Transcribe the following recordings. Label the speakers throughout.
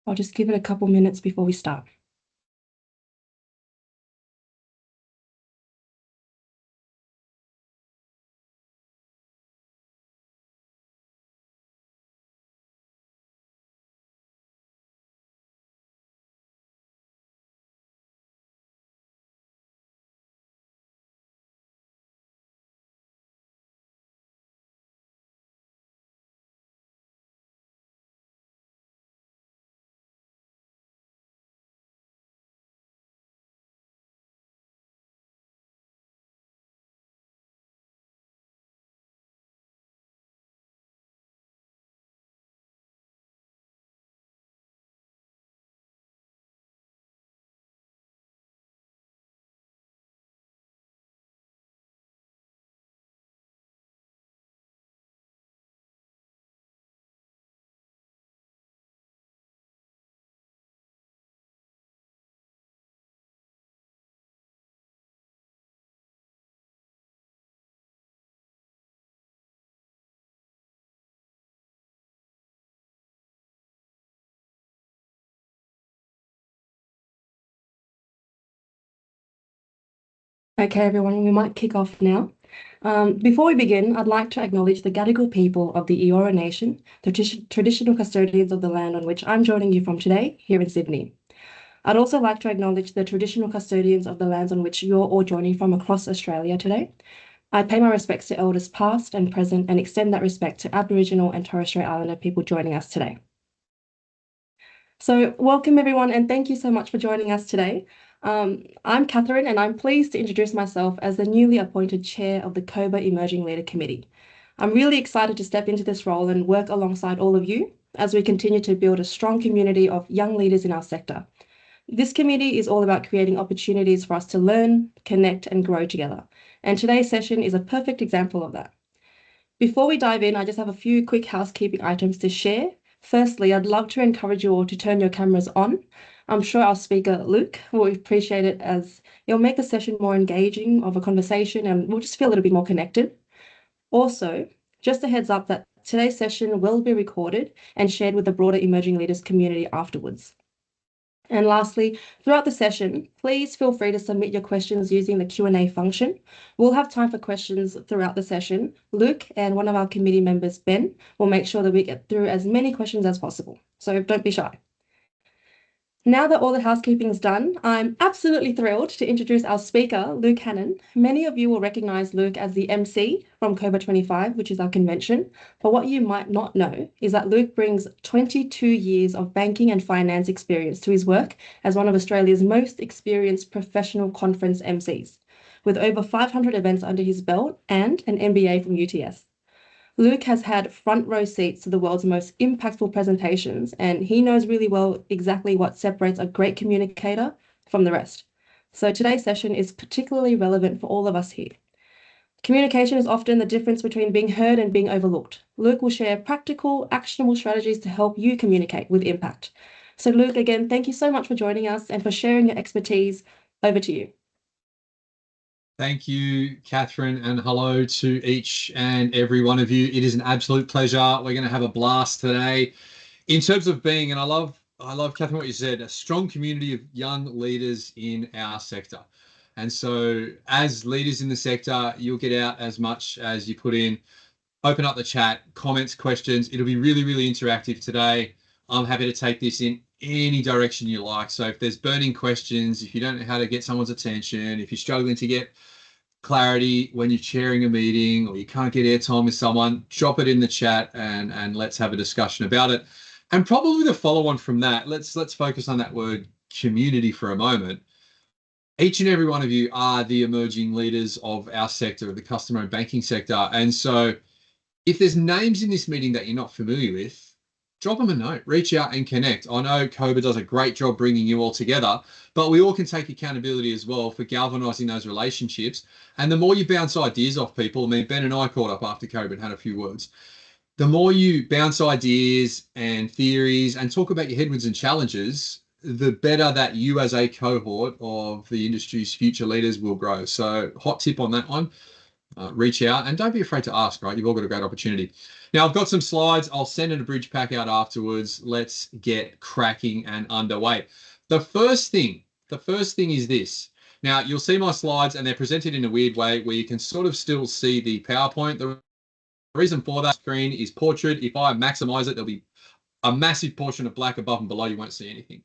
Speaker 1: I'll just give it a couple minutes before we start. Okay, everyone, we might kick off now. Before we begin, I'd like to acknowledge the Gadigal people of the Eora Nation, the traditional custodians of the land on which I'm joining you from today, here in Sydney. I'd also like to acknowledge the traditional custodians of the lands on which you're all joining from across Australia today. I pay my respects to elders past and present and extend that respect to Aboriginal and Torres Strait Islander people joining us today. So welcome everyone and thank you so much for joining us today. I'm Catherine and I'm pleased to introduce myself as the newly appointed chair of the COBA Emerging Leader Committee. I'm really excited to step into this role and work alongside all of you as we continue to build a strong community of young leaders in our sector. This committee is all about creating opportunities for us to learn, connect and grow together. And today's session is a perfect example of that. Before we dive in, I just have a few quick housekeeping items to share. Firstly, I'd love to encourage you all to turn your cameras on. I'm sure our speaker, Luke, will appreciate it as it'll make the session more engaging of a conversation and we'll just feel a little bit more connected. Also, just a heads up that today's session will be recorded and shared with the broader Emerging Leaders community afterwards. And lastly, throughout the session, please feel free to submit your questions using the Q&A function. We'll have time for questions throughout the session. Luke and one of our committee members, Ben, will make sure that we get through as many questions as possible. So don't be shy. Now that all the housekeeping is done, I'm absolutely thrilled to introduce our speaker, Luke Hannan. Many of you will recognize Luke as the MC from COBA 25, which is our convention. But what you might not know is that Luke brings 22 years of banking and finance experience to his work as one of Australia's most experienced professional conference MCs, with over 500 events under his belt and an MBA from UTS. Luke has had front row seats to the world's most impactful presentations, and he knows really well exactly what separates a great communicator from the rest. So today's session is particularly relevant for all of us here. Communication is often the difference between being heard and being overlooked. Luke will share practical, actionable strategies to help you communicate with impact. So Luke, again, thank you so much for joining us and for sharing your expertise. Over to you.
Speaker 2: Thank you, Catherine, and hello to each and every one of you. It is an absolute pleasure. We're going to have a blast today. In terms of being, and I love, Catherine, what you said, a strong community of young leaders in our sector. And so as leaders in the sector, you'll get out as much as you put in. Open up the chat, comments, questions. It'll be really, really interactive today. I'm happy to take this in any direction you like. So if there's burning questions, if you don't know how to get someone's attention, if you're struggling to get clarity when you're chairing a meeting or you can't get airtime with someone, drop it in the chat and let's have a discussion about it. And probably the follow on from that, let's focus on that word community for a moment. Each and every one of you are the emerging leaders of our sector, of the customer and banking sector. And so if there's names in this meeting that you're not familiar with, drop them a note, reach out and connect. I know COBA does a great job bringing you all together, but we all can take accountability as well for galvanizing those relationships. And the more you bounce ideas off people, I mean, Ben and I caught up after COBA and had a few words. The more you bounce ideas and theories and talk about your headwinds and challenges, the better that you as a cohort of the industry's future leaders will grow. So hot tip on that one. reach out and don't be afraid to ask, right? You've all got a great opportunity. Now, I've got some slides. I'll send an abridged pack out afterwards. Let's get cracking and underway. The first thing is this. Now, you'll see my slides and they're presented in a weird way where you can sort of still see the PowerPoint. The reason for that screen is portrait. If I maximize it, there'll be a massive portion of black above and below. You won't see anything.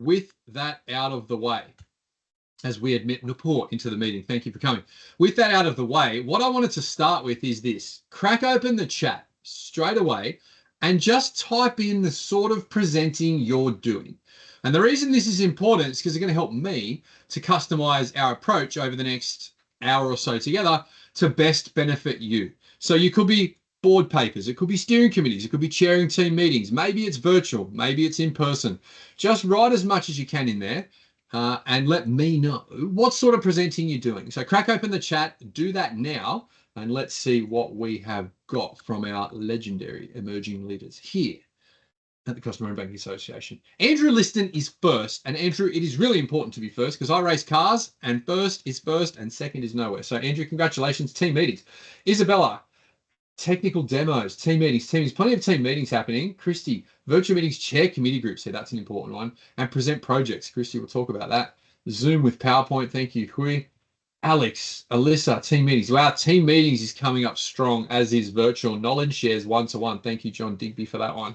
Speaker 2: With that out of the way, as we admit Nupur into the meeting, thank you for coming. With that out of the way, what I wanted to start with is this. Crack open the chat straight away and just type in the sort of presenting you're doing. And the reason this is important is because it's going to help me to customize our approach over the next hour or so together to best benefit you. So you could be board papers, it could be steering committees, it could be chairing team meetings, maybe it's virtual, maybe it's in person. Just write as much as you can in there and let me know what sort of presenting you're doing. So crack open the chat, do that now, and let's see what we have got from our legendary emerging leaders here at the Customer and Banking Association. Andrew Liston is first, and Andrew, it is really important to be first because I race cars, and first is first and second is nowhere. So Andrew, congratulations, team meetings. Isabella, technical demos, team meetings, plenty of team meetings happening. Christy, virtual meetings, chair committee groups, here, that's an important one. And present projects, Christy will talk about that. Zoom with PowerPoint, thank you, Hui. Alex, Alyssa, team meetings. Wow, team meetings is coming up strong, as is virtual knowledge shares one-to-one. Thank you, John Digby, for that one.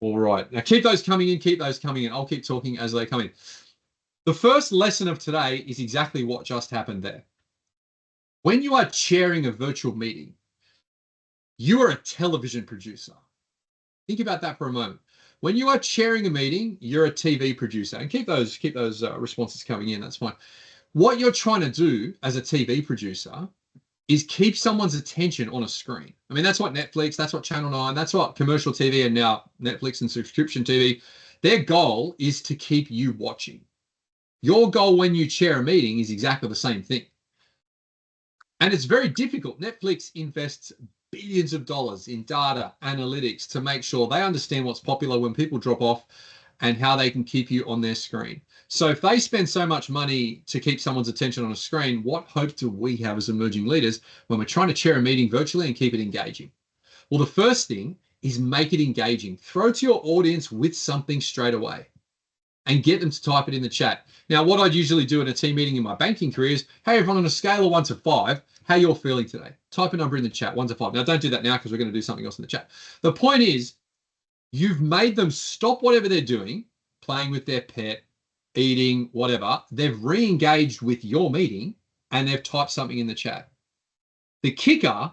Speaker 2: All right, now keep those coming in, keep those coming in. I'll keep talking as they come in. The first lesson of today is exactly what just happened there. When you are chairing a virtual meeting, you are a television producer. Think about that for a moment. When you are chairing a meeting, you're a TV producer. And keep those responses coming in, that's fine. What you're trying to do as a TV producer is keep someone's attention on a screen. I mean, that's what Netflix, that's what Channel 9, that's what commercial TV and now Netflix and subscription TV, their goal is to keep you watching. Your goal when you chair a meeting is exactly the same thing. And it's very difficult. Netflix invests billions of dollars in data analytics to make sure they understand what's popular when people drop off and how they can keep you on their screen. So if they spend so much money to keep someone's attention on a screen, what hope do we have as emerging leaders when we're trying to chair a meeting virtually and keep it engaging? Well, the first thing is make it engaging. Throw to your audience with something straight away and get them to type it in the chat. Now, what I'd usually do in a team meeting in my banking career is, hey, everyone, on a scale of 1 to 5, how you're feeling today? Type a number in the chat, 1 to 5. Now, don't do that now because we're going to do something else in the chat. The point is, you've made them stop whatever they're doing, playing with their pet, eating, whatever. They've re-engaged with your meeting and they've typed something in the chat. The kicker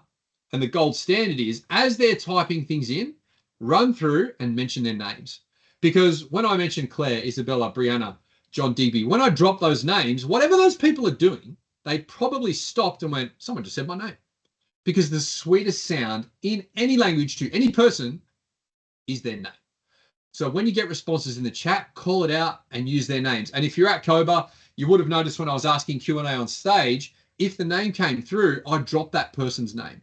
Speaker 2: and the gold standard is, as they're typing things in, run through and mention their names. Because when I mentioned Claire, Isabella, Brianna, John Digby, when I drop those names, whatever those people are doing, they probably stopped and went, someone just said my name. Because the sweetest sound in any language to any person is their name. So when you get responses in the chat, call it out and use their names. And if you're at COBA, you would have noticed when I was asking Q&A on stage, if the name came through, I dropped that person's name.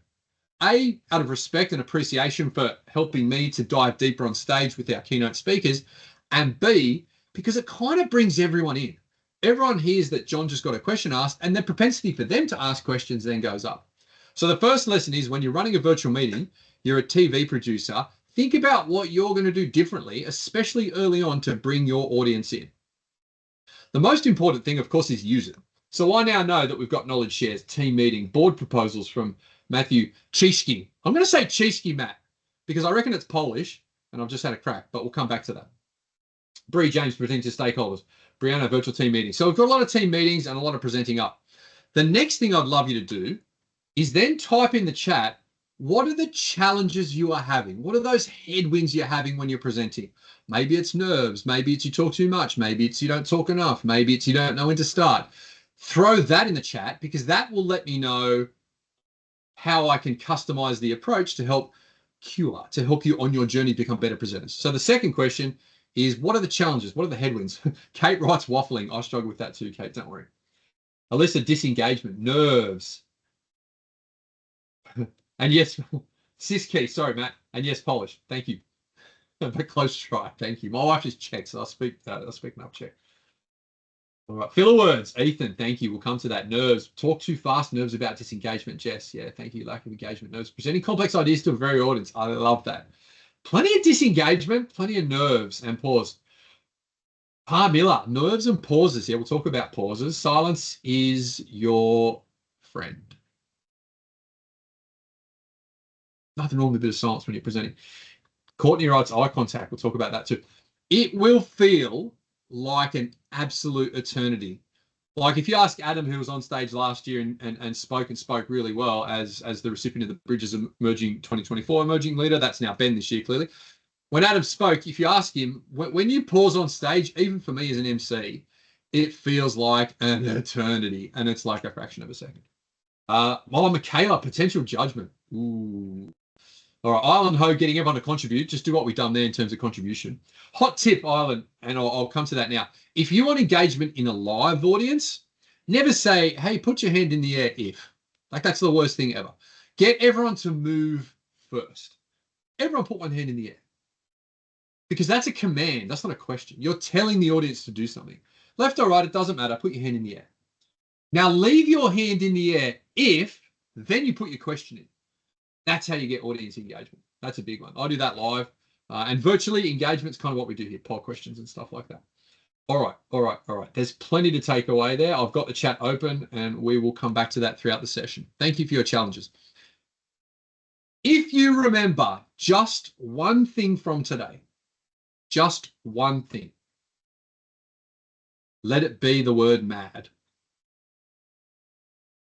Speaker 2: A, out of respect and appreciation for helping me to dive deeper on stage with our keynote speakers, and B, because it kind of brings everyone in. Everyone hears that John just got a question asked, and the propensity for them to ask questions then goes up. So the first lesson is, when you're running a virtual meeting, you're a TV producer, think about what you're going to do differently, especially early on, to bring your audience in. The most important thing, of course, is use it. So I now know that we've got knowledge shares, team meeting, board proposals from Matthew Ciszki. I'm going to say Ciszki, Matt, because I reckon it's Polish, and I've just had a crack, but we'll come back to that. Bree James, presenting to stakeholders. Brianna, virtual team meetings. So we've got a lot of team meetings and a lot of presenting up. The next thing I'd love you to do is then type in the chat, what are the challenges you are having? What are those headwinds you're having when you're presenting? Maybe it's nerves. Maybe it's you talk too much. Maybe it's you don't talk enough. Maybe it's you don't know when to start. Throw that in the chat, because that will let me know how I can customize the approach to help cure, to help you on your journey to become better presenters. So the second question is, what are the challenges? What are the headwinds? Kate writes waffling. I struggle with that too, Kate, don't worry. Alyssa, disengagement, nerves. And yes, Siski, sorry, Matt. And yes, Polish. Thank you. But close try. Thank you. My wife is Czech, so I'll speak enough Czech. All right. Filler words. Ethan, thank you. We'll come to that. Nerves. Talk too fast. Nerves about disengagement. Jess, yeah, thank you. Lack of engagement. Nerves. Presenting complex ideas to a very audience. I love that. Plenty of disengagement, plenty of nerves and pause. Miller, nerves and pauses. Yeah, we'll talk about pauses. Silence is your friend. Nothing wrong with a bit of silence when you're presenting. Courtney writes eye contact. We'll talk about that too. It will feel like an absolute eternity. Like if you ask Adam, who was on stage last year and spoke really well as the recipient of the Bridges Emerging 2024 Emerging Leader, that's now Ben this year, clearly. When Adam spoke, if you ask him, when you pause on stage, even for me as an MC, it feels like an eternity, and it's like a fraction of a second. Michaela, potential judgment. Ooh. All right, Island Ho, getting everyone to contribute. Just do what we've done there in terms of contribution. Hot tip, Island, and I'll come to that now. If you want engagement in a live audience, never say, hey, put your hand in the air if. Like, that's the worst thing ever. Get everyone to move first. Everyone put one hand in the air. Because that's a command. That's not a question. You're telling the audience to do something. Left or right, it doesn't matter. Put your hand in the air. Now, leave your hand in the air if, then you put your question in. That's how you get audience engagement. That's a big one. I do that live. And virtually engagement's kind of what we do here, poll questions and stuff like that. All right. There's plenty to take away there. I've got the chat open and we will come back to that throughout the session. Thank you for your challenges. If you remember just one thing from today, just one thing, let it be the word mad.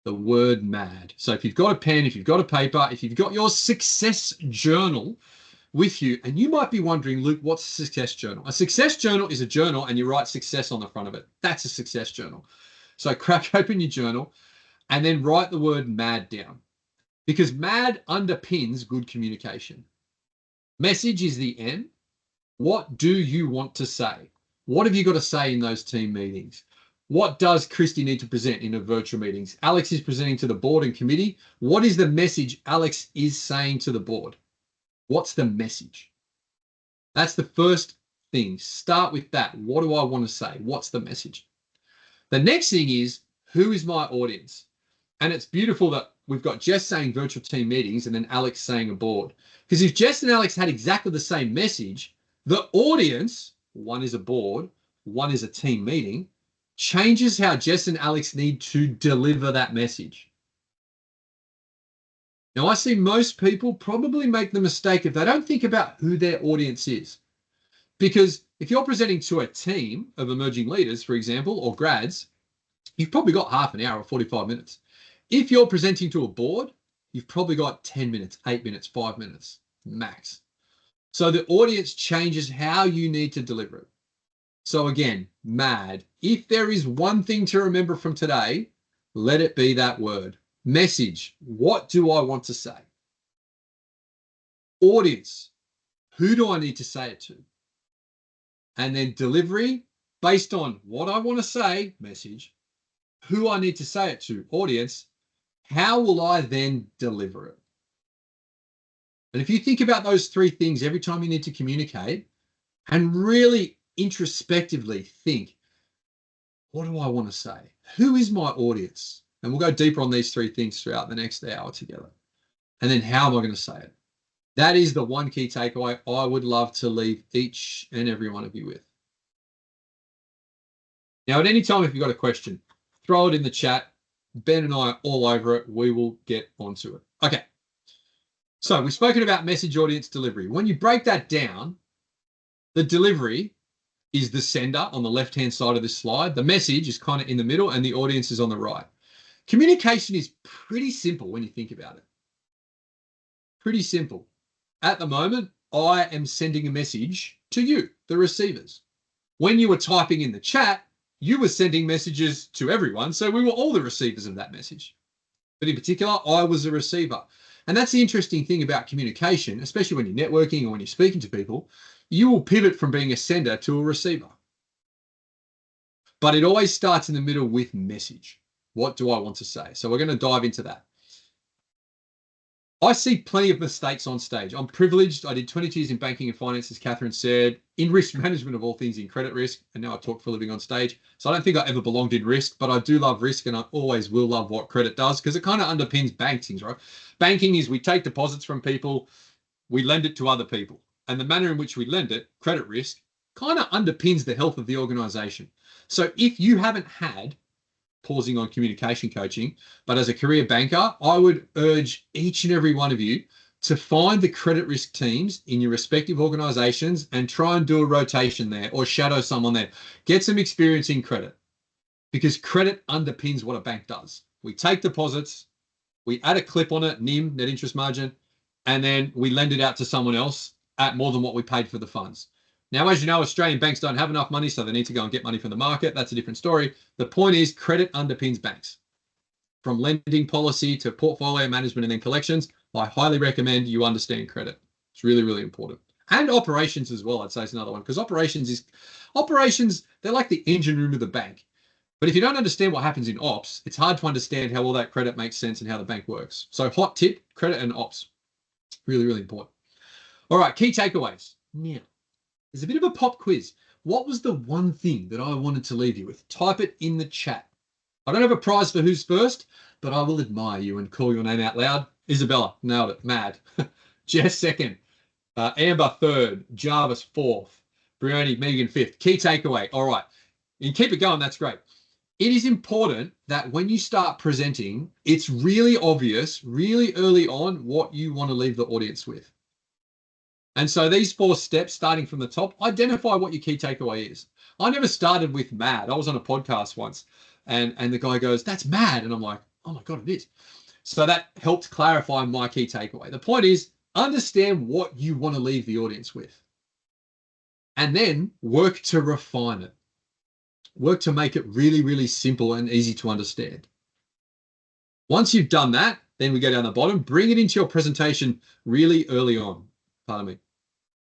Speaker 2: The word mad. So if you've got a pen, if you've got a paper, if you've got your success journal with you, and you might be wondering, Luke, what's a success journal? A success journal is a journal and you write success on the front of it. That's a success journal. So crack open your journal and then write the word mad down, because mad underpins good communication. Message is the M. What do you want to say? What have you got to say in those team meetings? What does Christy need to present in her virtual meetings? Alex is presenting to the board and committee. What is the message Alex is saying to the board? What's the message? That's the first thing. Start with that. What do I want to say? What's the message? The next thing is, who is my audience? And it's beautiful that we've got Jess saying virtual team meetings and then Alex saying a board. Because if Jess and Alex had exactly the same message, the audience, one is a board, one is a team meeting, changes how Jess and Alex need to deliver that message. Now, I see most people probably make the mistake if they don't think about who their audience is. Because if you're presenting to a team of emerging leaders, for example, or grads, you've probably got half an hour or 45 minutes. If you're presenting to a board, you've probably got 10 minutes, 8 minutes, 5 minutes, max. So the audience changes how you need to deliver it. So again, mad. If there is one thing to remember from today, let it be that word. Message. What do I want to say? Audience. Who do I need to say it to? And then delivery, based on what I want to say, message, who I need to say it to, audience, how will I then deliver it? And if you think about those three things every time you need to communicate and really introspectively think, what do I want to say? Who is my audience? And we'll go deeper on these three things throughout the next hour together. And then how am I going to say it? That is the one key takeaway I would love to leave each and every one of you with. Now, at any time, if you've got a question, throw it in the chat. Ben and I are all over it. We will get onto it. Okay. So we've spoken about message, audience, delivery. When you break that down, the delivery is the sender on the left-hand side of this slide. The message is kind of in the middle and the audience is on the right. Communication is pretty simple when you think about it. Pretty simple. At the moment, I am sending a message to you, the receivers. When you were typing in the chat, you were sending messages to everyone, so we were all the receivers of that message. But in particular, I was a receiver. And that's the interesting thing about communication, especially when you're networking or when you're speaking to people, you will pivot from being a sender to a receiver. But it always starts in the middle with message. What do I want to say? So we're going to dive into that. I see plenty of mistakes on stage. I'm privileged. I did 22 years in banking and finance, as Catherine said, in risk management of all things, in credit risk, and now I talk for a living on stage. So I don't think I ever belonged in risk, but I do love risk, and I always will love what credit does, because it kind of underpins banking, right? Banking is we take deposits from people, we lend it to other people, and the manner in which we lend it, credit risk, kind of underpins the health of the organization. So if you haven't had, pausing on communication coaching, but as a career banker, I would urge each and every one of you to find the credit risk teams in your respective organizations and try and do a rotation there or shadow someone there. Get some experience in credit, because credit underpins what a bank does. We take deposits, we add a clip on it, NIM, net interest margin, and then we lend it out to someone else at more than what we paid for the funds. Now, as you know, Australian banks don't have enough money, so they need to go and get money from the market. That's a different story. The point is, credit underpins banks. From lending policy to portfolio management and then collections, I highly recommend you understand credit. It's really, really important. And operations as well, I'd say, is another one, because operations, they're like the engine room of the bank. But if you don't understand what happens in ops, it's hard to understand how all that credit makes sense and how the bank works. So hot tip, credit and ops. Really, really important. All right, key takeaways. Now, there's a bit of a pop quiz. What was the one thing that I wanted to leave you with? Type it in the chat. I don't have a prize for who's first, but I will admire you and call your name out loud. Isabella, nailed it. Mad. Jess, second. Amber, third. Jarvis, fourth. Brioni, Megan, fifth. Key takeaway. All right. And keep it going. That's great. It is important that when you start presenting, it's really obvious, really early on, what you want to leave the audience with. And so these 4 steps, starting from the top, identify what your key takeaway is. I never started with mad. I was on a podcast once and the guy goes, "That's mad." And I'm like, "Oh my God, it is." So that helped clarify my key takeaway. The point is, understand what you want to leave the audience with. And then work to refine it. Work to make it really, really simple and easy to understand. Once you've done that, then we go down the bottom, bring it into your presentation really early on. Pardon me.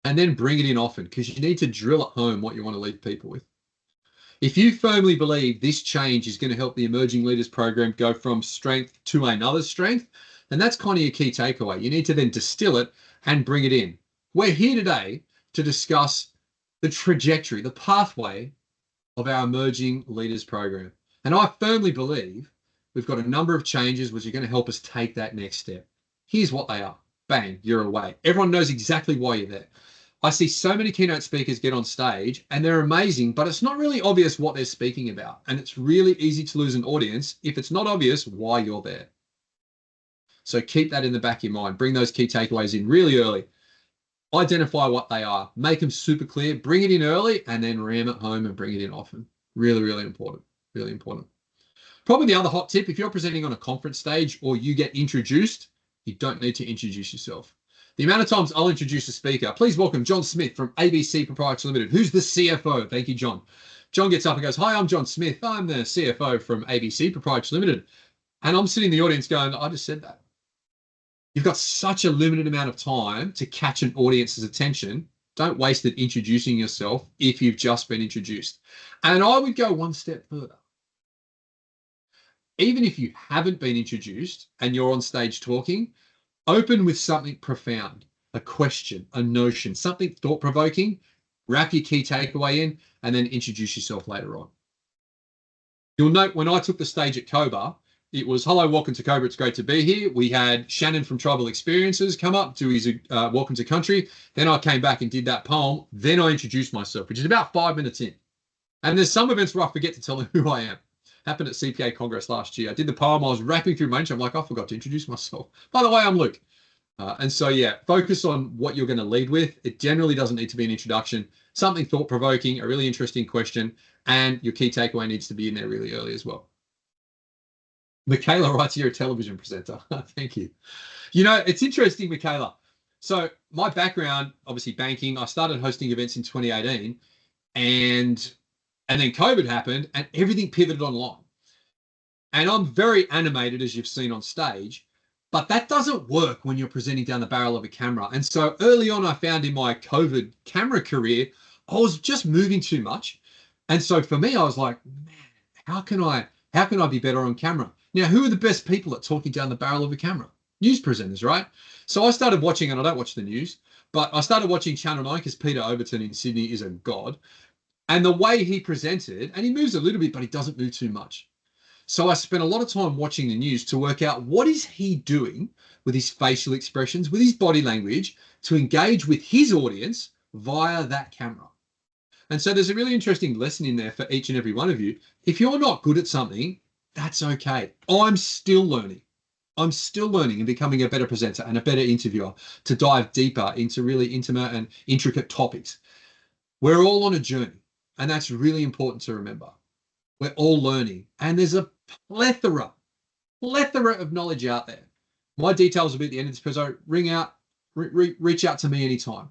Speaker 2: And then bring it in often, because you need to drill at home what you want to leave people with. If you firmly believe this change is going to help the Emerging Leaders program go from strength to another strength, then that's kind of your key takeaway. You need to then distill it and bring it in. We're here today to discuss the trajectory, the pathway of our Emerging Leaders program. And I firmly believe we've got a number of changes which are going to help us take that next step. Here's what they are. Bang, you're away. Everyone knows exactly why you're there. I see so many keynote speakers get on stage and they're amazing, but it's not really obvious what they're speaking about. And it's really easy to lose an audience if it's not obvious why you're there. So keep that in the back of your mind. Bring those key takeaways in really early. Identify what they are. Make them super clear. Bring it in early and then ram it home and bring it in often. Really, really important. Really important. Probably the other hot tip, if you're presenting on a conference stage or you get introduced, you don't need to introduce yourself. The amount of times I'll introduce a speaker, please welcome John Smith from ABC Proprietary Limited. Who's the CFO? Thank you, John. John gets up and goes, "Hi, I'm John Smith. I'm the CFO from ABC Proprietary Limited." And I'm sitting in the audience going, "I just said that." You've got such a limited amount of time to catch an audience's attention. Don't waste it introducing yourself if you've just been introduced. And I would go one step further. Even if you haven't been introduced and you're on stage talking, open with something profound, a question, a notion, something thought-provoking, wrap your key takeaway in, and then introduce yourself later on. You'll note when I took the stage at COBA, it was, "Hello, welcome to COBA, it's great to be here." We had Shannon from Tribal Experiences come up, do his welcome to country. Then I came back and did that poem. Then I introduced myself, which is about 5 minutes in. And there's some events where I forget to tell them who I am. Happened at CPA Congress last year. I did the poem. I was rapping through my intro. I'm like, I forgot to introduce myself. By the way, I'm Luke. And so, yeah, focus on what you're going to lead with. It generally doesn't need to be an introduction, something thought-provoking, a really interesting question, and your key takeaway needs to be in there really early as well. Michaela writes, "You're a television presenter." Thank you. You know, it's interesting, Michaela. So my background, obviously banking, I started hosting events in 2018 and then COVID happened and everything pivoted online. And I'm very animated, as you've seen on stage, but that doesn't work when you're presenting down the barrel of a camera. And so early on, I found in my COVID camera career, I was just moving too much. And so for me, I was like, man, how can I be better on camera? Now, who are the best people at talking down the barrel of a camera? news presenters, right? So I started watching, and I don't watch the news, but I started watching Channel 9 because Peter Overton in Sydney is a god. And the way he presented, and he moves a little bit, but he doesn't move too much. So I spent a lot of time watching the news to work out what is he doing with his facial expressions, with his body language, to engage with his audience via that camera. And so there's a really interesting lesson in there for each and every one of you. If you're not good at something, that's okay. I'm still learning. I'm still learning and becoming a better presenter and a better interviewer to dive deeper into really intimate and intricate topics. We're all on a journey, and that's really important to remember. We're all learning, and there's a plethora of knowledge out there. My details will be at the end of this episode. Reach out to me anytime.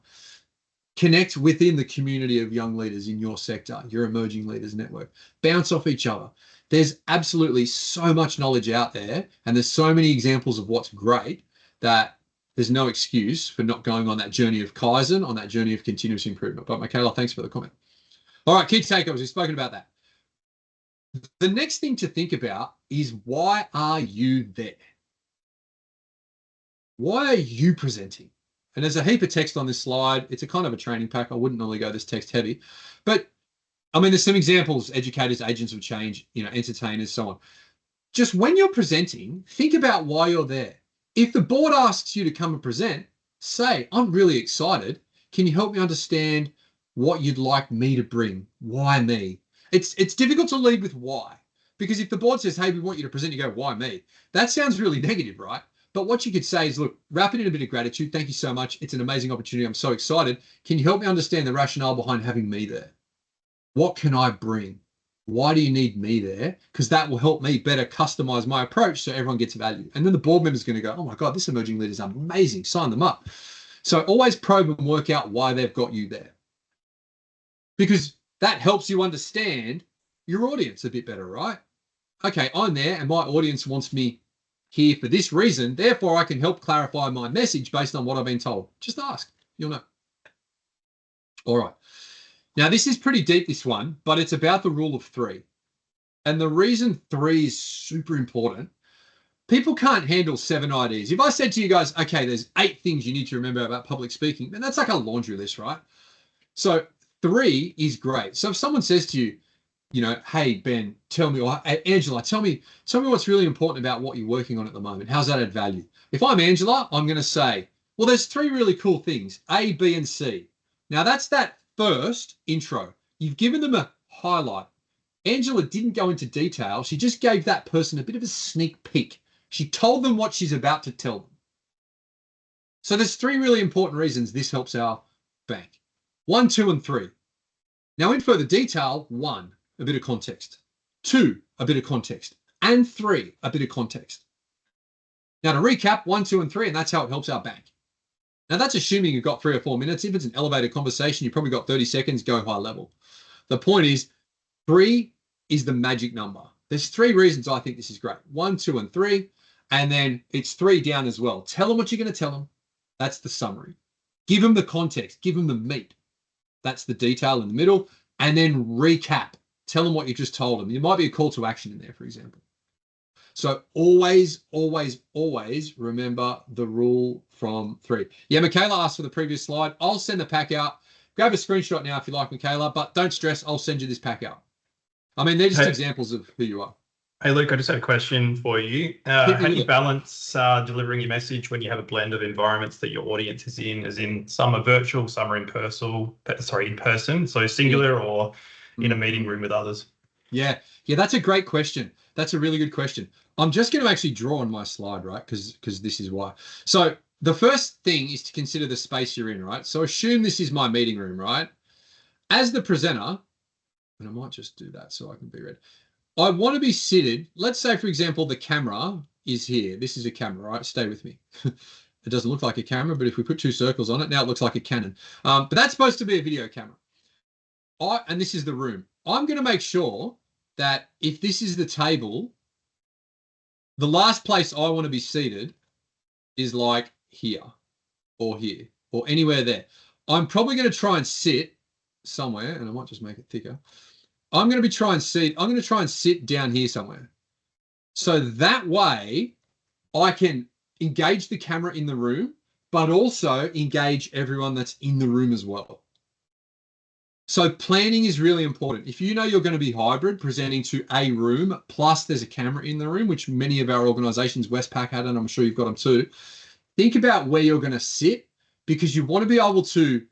Speaker 2: Connect within the community of young leaders in your sector, your emerging leaders network. Bounce off each other. There's absolutely so much knowledge out there, and there's so many examples of what's great that there's no excuse for not going on that journey of Kaizen, on that journey of continuous improvement. But Michaela, thanks for the comment. All right, key takeaways. We've spoken about that. The next thing to think about is, why are you there? Why are you presenting? And there's a heap of text on this slide. It's a kind of a training pack. I wouldn't normally go this text heavy, but I mean, there's some examples: educators, agents of change, entertainers, so on. Just when you're presenting, think about why you're there. If the board asks you to come and present, say, I'm really excited. Can you help me understand what you'd like me to bring? Why me? It's difficult to lead with why, because if the board says, hey, we want you to present, you go, why me? That sounds really negative, right? But what you could say is, look, wrap it in a bit of gratitude. Thank you so much. It's an amazing opportunity. I'm so excited. Can you help me understand the rationale behind having me there? What can I bring? Why do you need me there? Because that will help me better customize my approach so everyone gets value. And then the board member is going to go, oh my God, this emerging leader is amazing. Sign them up. So always probe and work out why they've got you there, because that helps you understand your audience a bit better, right? Okay, I'm there and my audience wants me here for this reason. Therefore, I can help clarify my message based on what I've been told. Just ask. You'll know. All right. Now, this is pretty deep, this one, but it's about the rule of 3. And the reason 3 is super important, people can't handle 7 ideas. If I said to you guys, okay, there's 8 things you need to remember about public speaking, then that's like a laundry list, right? So 3 is great. So if someone says to you, hey, Ben, tell me, or Angela, tell me what's really important about what you're working on at the moment. How's that add value? If I'm Angela, I'm going to say, well, there's 3 really cool things, A, B, and C. Now, that's that first intro. You've given them a highlight. Angela didn't go into detail. She just gave that person a bit of a sneak peek. She told them what she's about to tell them. So there's 3 really important reasons this helps our bank. 1, 2, and 3. Now, in further detail, 1, a bit of context. 2, a bit of context. And 3, a bit of context. Now, to recap, 1, 2, and 3, and that's how it helps our bank. Now, that's assuming you've got 3 or 4 minutes. If it's an elevated conversation, you've probably got 30 seconds, go high level. The point is, 3 is the magic number. There's 3 reasons I think this is great. 1, 2, and 3. And then it's 3 down as well. Tell them what you're going to tell them. That's the summary. Give them the context. Give them the meat. That's the detail in the middle. And then recap. Tell them what you just told them. There might be a call to action in there, for example. So always, always, always remember the rule from 3. Yeah, Michaela asked for the previous slide. I'll send the pack out. Grab a screenshot now if you like, Michaela, but don't stress. I'll send you this pack out. I mean, they're just examples of who you are.
Speaker 3: Hey, Luke, I just had a question for you. How do you balance delivering your message when you have a blend of environments that your audience is in, as in some are virtual, some are in person, so singular or in a meeting room with others? Yeah,
Speaker 2: that's a great question. That's a really good question. I'm just going to actually draw on my slide, right? Because this is why. So the first thing is to consider the space you're in, right? So assume this is my meeting room, right? As the presenter, and I might just do that so I can be read. I want to be seated. Let's say, for example, the camera is here. This is a camera, right? Stay with me. It doesn't look like a camera, but if we put 2 circles on it, now it looks like a Canon. But that's supposed to be a video camera. And this is the room. I'm going to make sure that if this is the table, the last place I want to be seated is like here or anywhere there. I'm probably going to try and sit somewhere, and I might just make it thicker. I'm going to try and sit down here somewhere. So that way I can engage the camera in the room, but also engage everyone that's in the room as well. So planning is really important. If you know you're going to be hybrid, presenting to a room, plus there's a camera in the room, which many of our organizations, Westpac had, and I'm sure you've got them too, think about where you're going to sit, because you want to be able to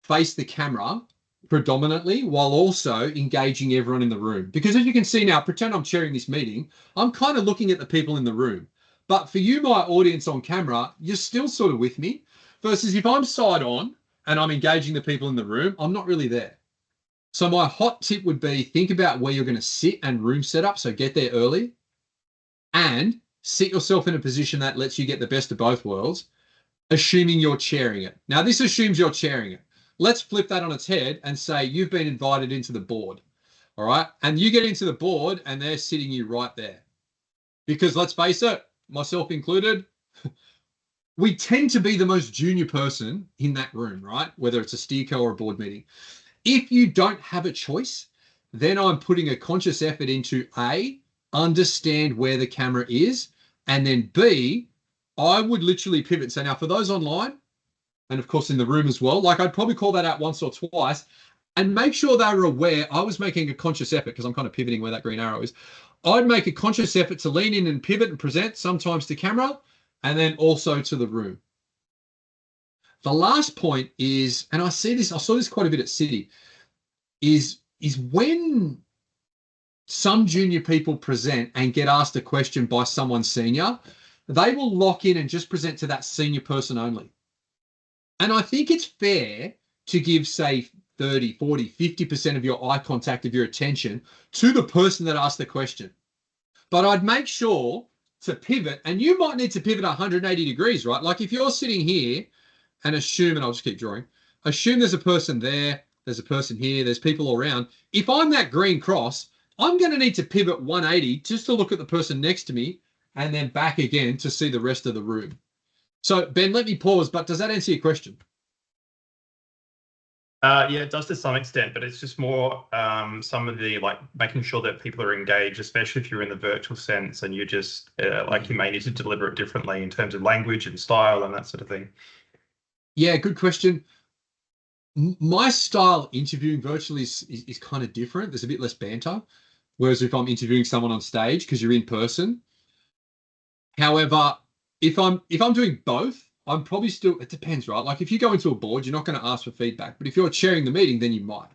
Speaker 2: face the camera predominantly while also engaging everyone in the room. Because as you can see now, pretend I'm chairing this meeting, I'm kind of looking at the people in the room. But for you, my audience on camera, you're still sort of with me. Versus if I'm side on and I'm engaging the people in the room, I'm not really there. So my hot tip would be, think about where you're going to sit and room setup. So get there early and sit yourself in a position that lets you get the best of both worlds, assuming you're chairing it. Now, this assumes you're chairing it. Let's flip that on its head and say you've been invited into the board, all right? And you get into the board and they're sitting you right there. Because let's face it, myself included, we tend to be the most junior person in that room, right? Whether it's a steerco or a board meeting. If you don't have a choice, then I'm putting a conscious effort into A, understand where the camera is, and then B, I would literally pivot. So now for those online, and of course in the room as well, like I'd probably call that out once or twice and make sure they were aware I was making a conscious effort, because I'm kind of pivoting where that green arrow is. I'd make a conscious effort to lean in and pivot and present, sometimes to camera and then also to the room. The last point is, and I saw this quite a bit at City, is when some junior people present and get asked a question by someone senior, they will lock in and just present to that senior person only. And I think it's fair to give, say, 30, 40, 50% of your eye contact, of your attention to the person that asked the question. But I'd make sure to pivot, and you might need to pivot 180 degrees, right? Like if you're sitting here and assume, and I'll just keep drawing, assume there's a person there, there's a person here, there's people all around. If I'm that green cross, I'm going to need to pivot 180 just to look at the person next to me and then back again to see the rest of the room. So Ben, let me pause, but does that answer your question?
Speaker 3: Yeah, it does to some extent, but it's just more some of the, like, making sure that people are engaged, especially if you're in the virtual sense and you're just like, you may need to deliver it differently in terms of language and style and that sort of thing.
Speaker 2: Yeah, good question. My style interviewing virtually is kind of different. There's a bit less banter. Whereas if I'm interviewing someone on stage, because you're in person. However, if I'm doing both, I'm probably still, it depends, right? Like if you go into a board, you're not going to ask for feedback, but if you're chairing the meeting, then you might.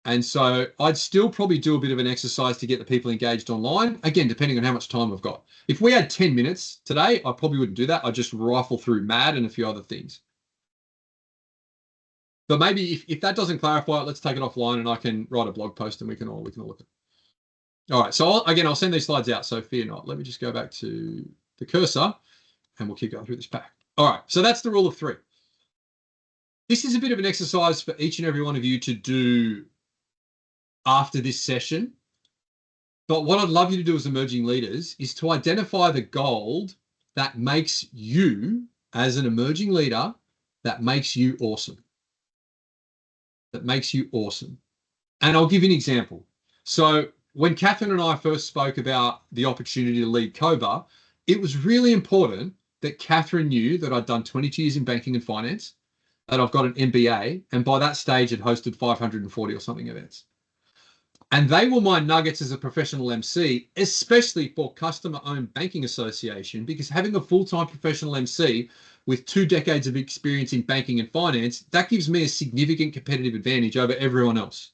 Speaker 2: And so I'd still probably do a bit of an exercise to get the people engaged online. Again, depending on how much time I've got. If we had 10 minutes today, I probably wouldn't do that. I'd just rifle through MAD and a few other things. But maybe if that doesn't clarify it, let's take it offline and I can write a blog post and we can all look at it. All right, so I'll send these slides out, so fear not. Let me just go back to the cursor and we'll keep going through this pack. All right, so that's the rule of 3. This is a bit of an exercise for each and every one of you to do after this session. But what I'd love you to do as emerging leaders is to identify the gold that makes you, as an emerging leader, that makes you awesome. That makes you awesome. And I'll give you an example. So when Catherine and I first spoke about the opportunity to lead COBA, it was really important that Catherine knew that I'd done 22 years in banking and finance, that I've got an MBA, and by that stage had hosted 540 or something events. And they were my nuggets as a professional MC, especially for customer-owned banking association, because having a full-time professional MC with 2 decades of experience in banking and finance, that gives me a significant competitive advantage over everyone else.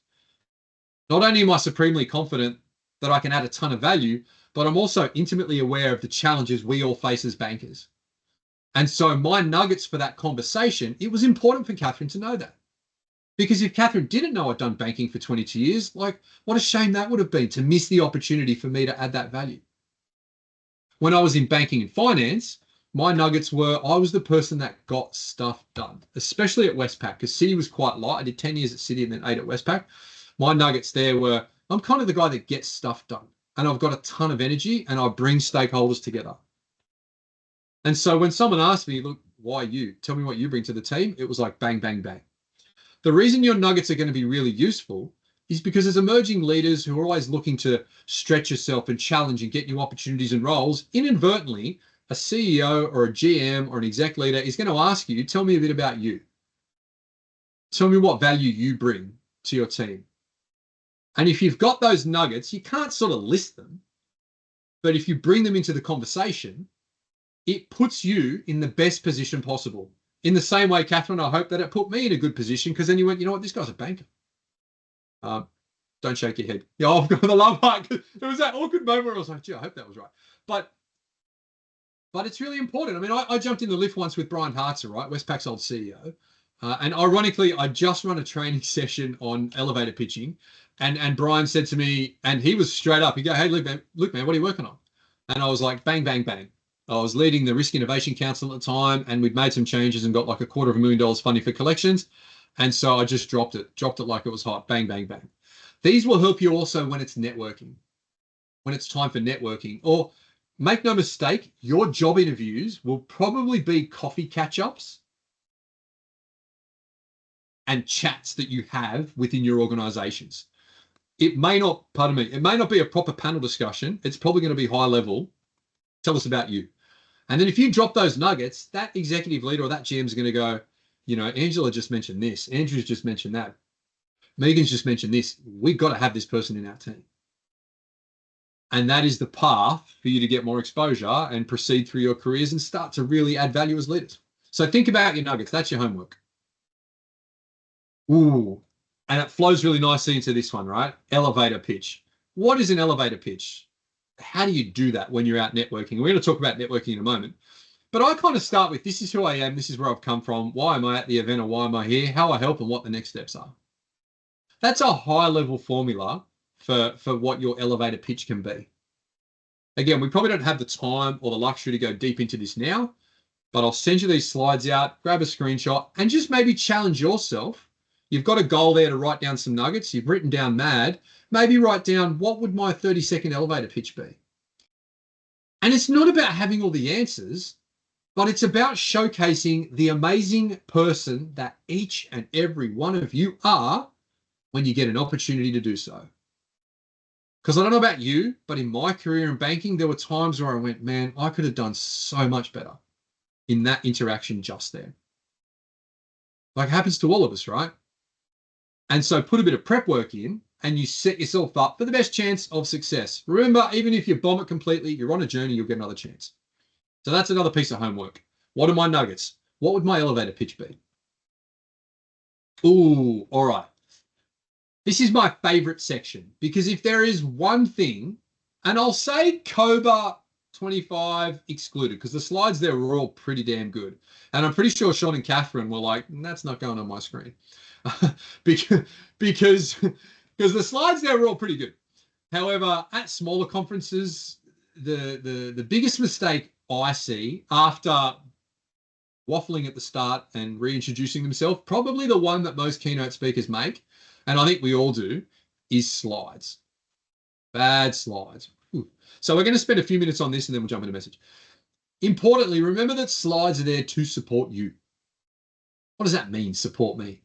Speaker 2: Not only am I supremely confident that I can add a ton of value, but I'm also intimately aware of the challenges we all face as bankers. And so my nuggets for that conversation, it was important for Catherine to know that. Because if Catherine didn't know I'd done banking for 22 years, like what a shame that would have been to miss the opportunity for me to add that value. When I was in banking and finance, my nuggets were I was the person that got stuff done, especially at Westpac, because City was quite light. I did 10 years at City and then 8 at Westpac. My nuggets there were I'm kind of the guy that gets stuff done and I've got a ton of energy and I bring stakeholders together. And so when someone asked me, look, why you? Tell me what you bring to the team. It was like bang, bang, bang. The reason your nuggets are going to be really useful is because as emerging leaders who are always looking to stretch yourself and challenge and get new opportunities and roles, inadvertently, a CEO or a GM or an exec leader is going to ask you, tell me a bit about you. Tell me what value you bring to your team. And if you've got those nuggets, you can't sort of list them, but if you bring them into the conversation, it puts you in the best position possible. In the same way, Catherine, I hope that it put me in a good position, because then you went, you know what, this guy's a banker. Don't shake your head. Yeah, I've got the love heart. There was that awkward moment where I was like, gee, I hope that was right. But it's really important. I mean, I jumped in the lift once with Brian Hartzer, right, Westpac's old CEO. And ironically, I just run a training session on elevator pitching. And Brian said to me, and he was straight up, he go, hey, Luke, man, what are you working on? And I was like, bang, bang, bang. I was leading the Risk Innovation Council at the time, and we'd made some changes and got like $250,000 funding for collections. And so I just dropped it like it was hot. Bang, bang, bang. These will help you also when it's networking, when it's time for networking. Or make no mistake, your job interviews will probably be coffee catch-ups and chats that you have within your organizations. It may not, it may not be a proper panel discussion. It's probably going to be high level. Tell us about you. And then if you drop those nuggets, that executive leader or that GM is going to go, you know, Angela just mentioned this. Andrew's just mentioned that. Megan's just mentioned this. We've got to have this person in our team. And that is the path for you to get more exposure and proceed through your careers and start to really add value as leaders. So think about your nuggets. That's your homework. Ooh, and it flows really nicely into this one, right? Elevator pitch. What is an elevator pitch? How do you do that when you're out networking? We're going to talk about networking in a moment. But I kind of start with, this is who I am. This is where I've come from. Why am I at the event, or why am I here? How I help, and what the next steps are. That's a high level formula for what your elevator pitch can be. Again, we probably don't have the time or the luxury to go deep into this now, but I'll send you these slides out, grab a screenshot, and just maybe challenge yourself. You've got a goal there to write down some nuggets. You've written down mad. Maybe write down, what would my 30-second elevator pitch be? And it's not about having all the answers, but it's about showcasing the amazing person that each and every one of you are when you get an opportunity to do so. Because I don't know about you, but in my career in banking, there were times where I went, man, I could have done so much better in that interaction just there. Like it happens to all of us, right? And so put a bit of prep work in and you set yourself up for the best chance of success. Remember, even if you bomb it completely, you're on a journey, you'll get another chance. So that's another piece of homework. What are my nuggets? What would my elevator pitch be? Ooh, all right. This is my favorite section, because if there is one thing, and I'll say COBA 25 excluded, because the slides there were all pretty damn good. And I'm pretty sure Sean and Catherine were like, that's not going on my screen. because the slides there were all pretty good. However, at smaller conferences, the biggest mistake I see after waffling at the start and reintroducing themselves, probably the one that most keynote speakers make, and I think we all do, is slides. Bad slides. So we're going to spend a few minutes on this and then we'll jump into message. Importantly, remember that slides are there to support you. What does that mean, support me?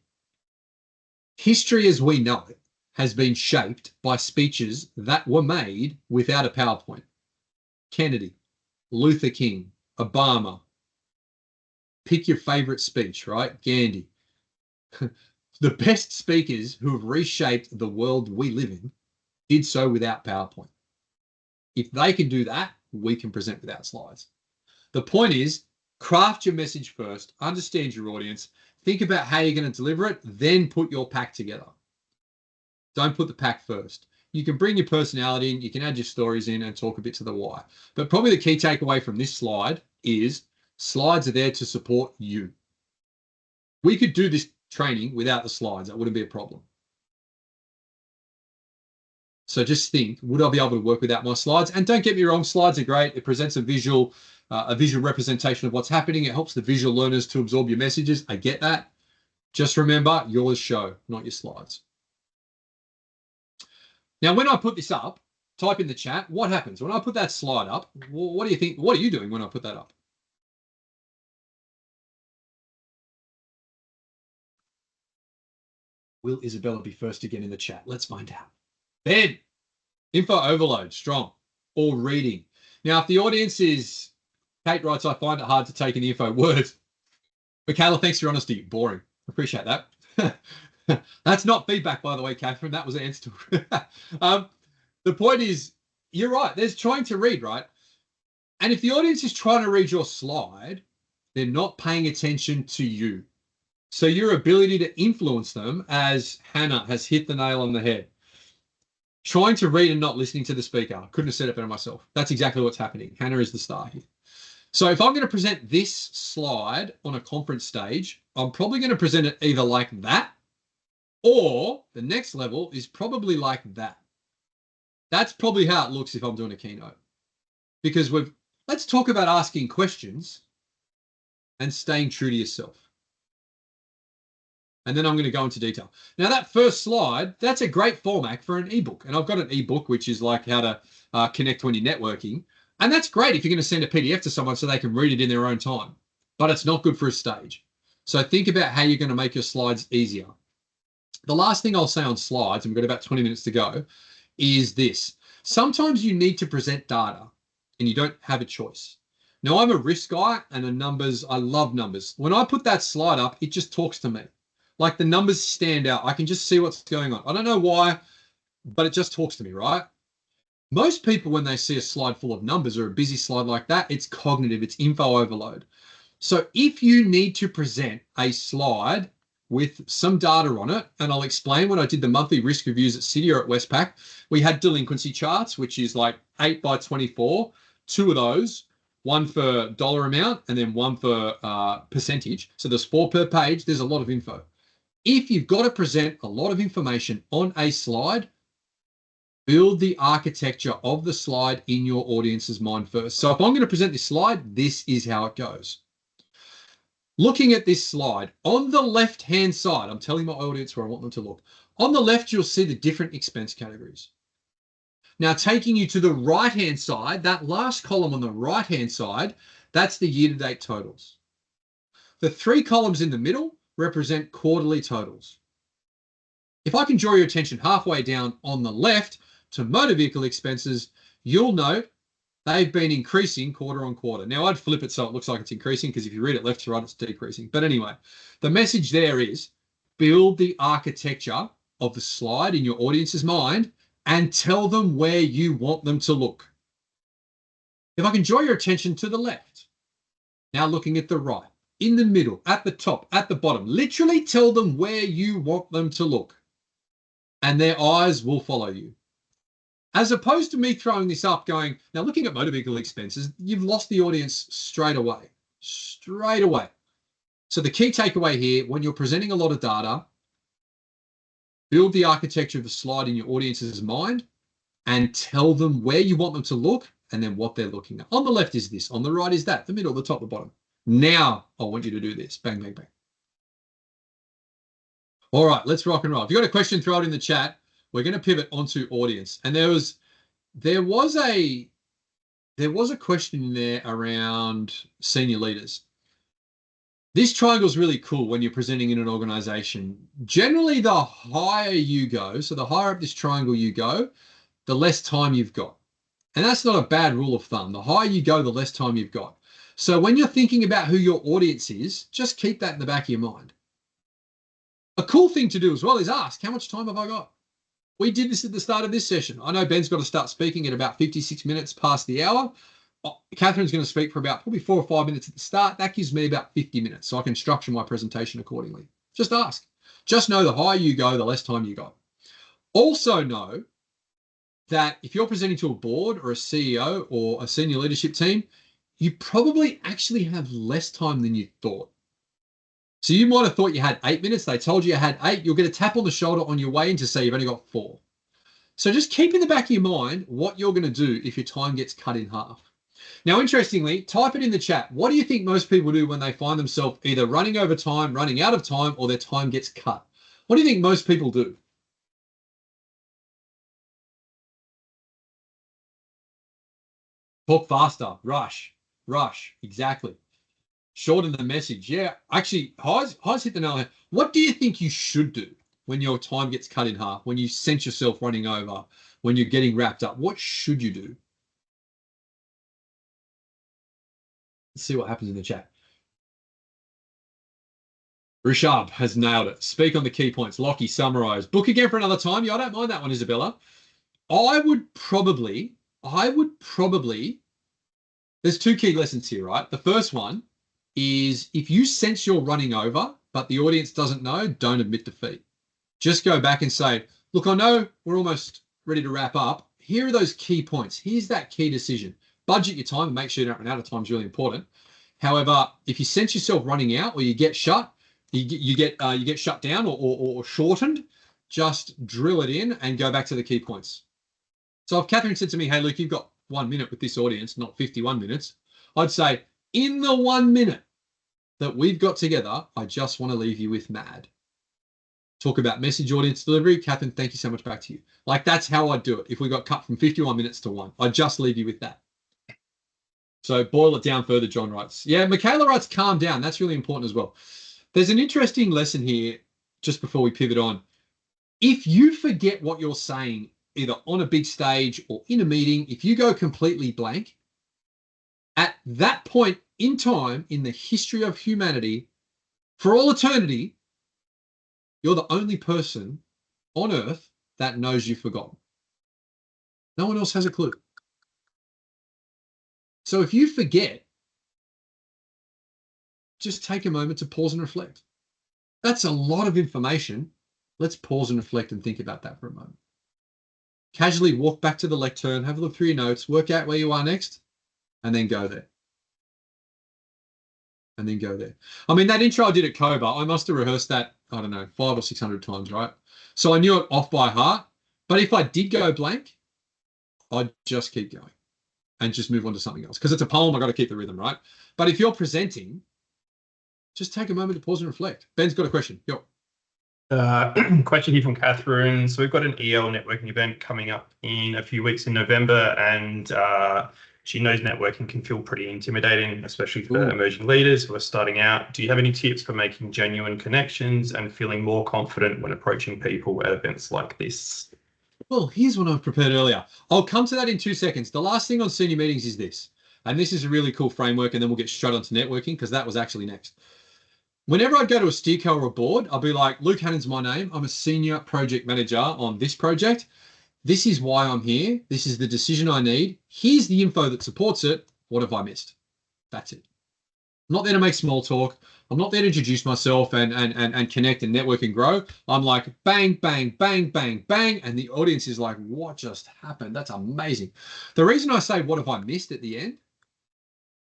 Speaker 2: History as we know it has been shaped by speeches that were made without a PowerPoint. Kennedy, Luther King, Obama. Pick your favorite speech, right? Gandhi. The best speakers who have reshaped the world we live in did so without PowerPoint. If they can do that, we can present without slides. The point is, craft your message first, understand your audience, think about how you're going to deliver it, then put your pack together. Don't put the pack first. You can bring your personality in, you can add your stories in and talk a bit to the why. But probably the key takeaway from this slide is slides are there to support you. We could do this training without the slides. That wouldn't be a problem. So just think, would I be able to work without my slides? And don't get me wrong, slides are great. It presents a visual representation of what's happening. It helps the visual learners to absorb your messages. I get that. Just remember, yours show, not your slides. Now, when I put this up, type in the chat, what happens? When I put that slide up, what do you think? What are you doing when I put that up? Will Isabella be first again in the chat? Let's find out. Ben, info overload, strong, or reading. Now, if the audience is Kate writes, I find it hard to take in the info. Word. Michaela, thanks for your honesty. Boring. Appreciate that. That's not feedback, by the way, Catherine. That was an answer. The point is, you're right. There's trying to read, right? And if the audience is trying to read your slide, they're not paying attention to you. So your ability to influence them, as Hannah has hit the nail on the head, trying to read and not listening to the speaker. Couldn't have said it better myself. That's exactly what's happening. Hannah is the star here. So if I'm going to present this slide on a conference stage, I'm probably going to present it either like that, or the next level is probably like that. That's probably how it looks if I'm doing a keynote. Because let's talk about asking questions and staying true to yourself. And then I'm going to go into detail. Now, that first slide, that's a great format for an ebook. And I've got an ebook, which is like how to connect when you're networking. And that's great if you're going to send a PDF to someone so they can read it in their own time. But it's not good for a stage. So think about how you're going to make your slides easier. The last thing I'll say on slides, and we've got about 20 minutes to go, is this. Sometimes you need to present data and you don't have a choice. Now, I'm a risk guy and I love numbers. When I put that slide up, it just talks to me. Like the numbers stand out. I can just see what's going on. I don't know why, but it just talks to me, right? Most people, when they see a slide full of numbers or a busy slide like that, it's cognitive, it's info overload. So if you need to present a slide with some data on it, and I'll explain when I did the monthly risk reviews at City or at Westpac, we had delinquency charts, which is like 8 by 24, 2 of those, one for dollar amount and then one for percentage. So there's 4 per page. There's a lot of info. If you've got to present a lot of information on a slide, build the architecture of the slide in your audience's mind first. So if I'm going to present this slide, this is how it goes. Looking at this slide, on the left-hand side, I'm telling my audience where I want them to look. On the left, you'll see the different expense categories. Now, taking you to the right-hand side, that last column on the right-hand side, that's the year-to-date totals. The 3 columns in the middle represent quarterly totals. If I can draw your attention halfway down on the left to motor vehicle expenses, you'll note they've been increasing quarter on quarter. Now, I'd flip it so it looks like it's increasing because if you read it left to right, it's decreasing. But anyway, the message there is build the architecture of the slide in your audience's mind and tell them where you want them to look. If I can draw your attention to the left, now looking at the right, in the middle, at the top, at the bottom, literally tell them where you want them to look and their eyes will follow you. As opposed to me throwing this up going, now looking at motor vehicle expenses, you've lost the audience straight away. So the key takeaway here, when you're presenting a lot of data, build the architecture of the slide in your audience's mind and tell them where you want them to look and then what they're looking at. On the left is this, on the right is that, the middle, the top, the bottom. Now I want you to do this. Bang, bang, bang. All right, let's rock and roll. If you've got a question, throw it in the chat. We're going to pivot onto audience. And there was a question in there around senior leaders. This triangle is really cool when you're presenting in an organization. Generally, the higher you go, so the higher up this triangle you go, the less time you've got. And that's not a bad rule of thumb. The higher you go, the less time you've got. So when you're thinking about who your audience is, just keep that in the back of your mind. A cool thing to do as well is ask, how much time have I got? We did this at the start of this session. I know Ben's got to start speaking at about 56 minutes past the hour. Catherine's going to speak for about probably 4 or 5 minutes at the start. That gives me about 50 minutes, so I can structure my presentation accordingly. Just ask. Just know the higher you go, the less time you got. Also know that if you're presenting to a board or a CEO or a senior leadership team, you probably actually have less time than you thought. So you might have thought you had 8 minutes. They told you you had 8. You'll get a tap on the shoulder on your way in to say you've only got 4. So just keep in the back of your mind what you're going to do if your time gets cut in half. Now, interestingly, type it in the chat. What do you think most people do when they find themselves either running over time, running out of time, or their time gets cut? What do you think most people do? Talk faster, rush, exactly. Shorten the message. Yeah, actually, Highs hit the nail on the head. What do you think you should do when your time gets cut in half, when you sense yourself running over, when you're getting wrapped up? What should you do? Let's see what happens in the chat. Rishab has nailed it. Speak on the key points. Lockie, summarize. Book again for another time. Yeah, I don't mind that one, Isabella. I would probably, there's two key lessons here, right? The first one is if you sense you're running over, but the audience doesn't know, don't admit defeat. Just go back and say, look, I know we're almost ready to wrap up. Here are those key points. Here's that key decision. Budget your time and make sure you don't run out of time is really important. However, if you sense yourself running out or you get shut, you get shut down or shortened, just drill it in and go back to the key points. So if Catherine said to me, hey, Luke, you've got 1 minute with this audience, not 51 minutes, I'd say, in the 1 minute that we've got together, I just want to leave you with MAD. Talk about message audience delivery. Catherine, thank you so much. Back to you. Like, that's how I'd do it. If we got cut from 51 minutes to 1, I'd just leave you with that. So boil it down further, John writes. Yeah, Michaela writes, calm down. That's really important as well. There's an interesting lesson here just before we pivot on. If you forget what you're saying, either on a big stage or in a meeting, if you go completely blank, at that point in time in the history of humanity, for all eternity, you're the only person on earth that knows you've forgotten. No one else has a clue. So if you forget, just take a moment to pause and reflect. That's a lot of information. Let's pause and reflect and think about that for a moment. Casually walk back to the lectern, have a look through your notes, work out where you are next, and then go there. And then go there. I mean, that intro I did at COBA, I must have rehearsed that, I don't know, 500 or 600 times, right? So I knew it off by heart. But if I did go blank, I'd just keep going and just move on to something else. Because it's a poem, I've got to keep the rhythm, right? But if you're presenting, just take a moment to pause and reflect. Ben's got a question. Yo.
Speaker 3: Question here from Catherine. So we've got an EL networking event coming up in a few weeks in November, and she knows networking can feel pretty intimidating, especially for emerging leaders who are starting out. Do you have any tips for making genuine connections and feeling more confident when approaching people at events like this?
Speaker 2: Well, here's what I've prepared earlier. I'll come to that in 2 seconds. The last thing on senior meetings is this, and this is a really cool framework, and then we'll get straight onto networking because that was actually next. Whenever I'd go to a steerco or a board, I'll be like, Luke Hannan's my name. I'm a senior project manager on this project. This is why I'm here. This is the decision I need. Here's the info that supports it. What have I missed? That's it. I'm not there to make small talk. I'm not there to introduce myself and connect and network and grow. I'm like, bang, bang, bang, bang, bang. And the audience is like, what just happened? That's amazing. The reason I say, what have I missed at the end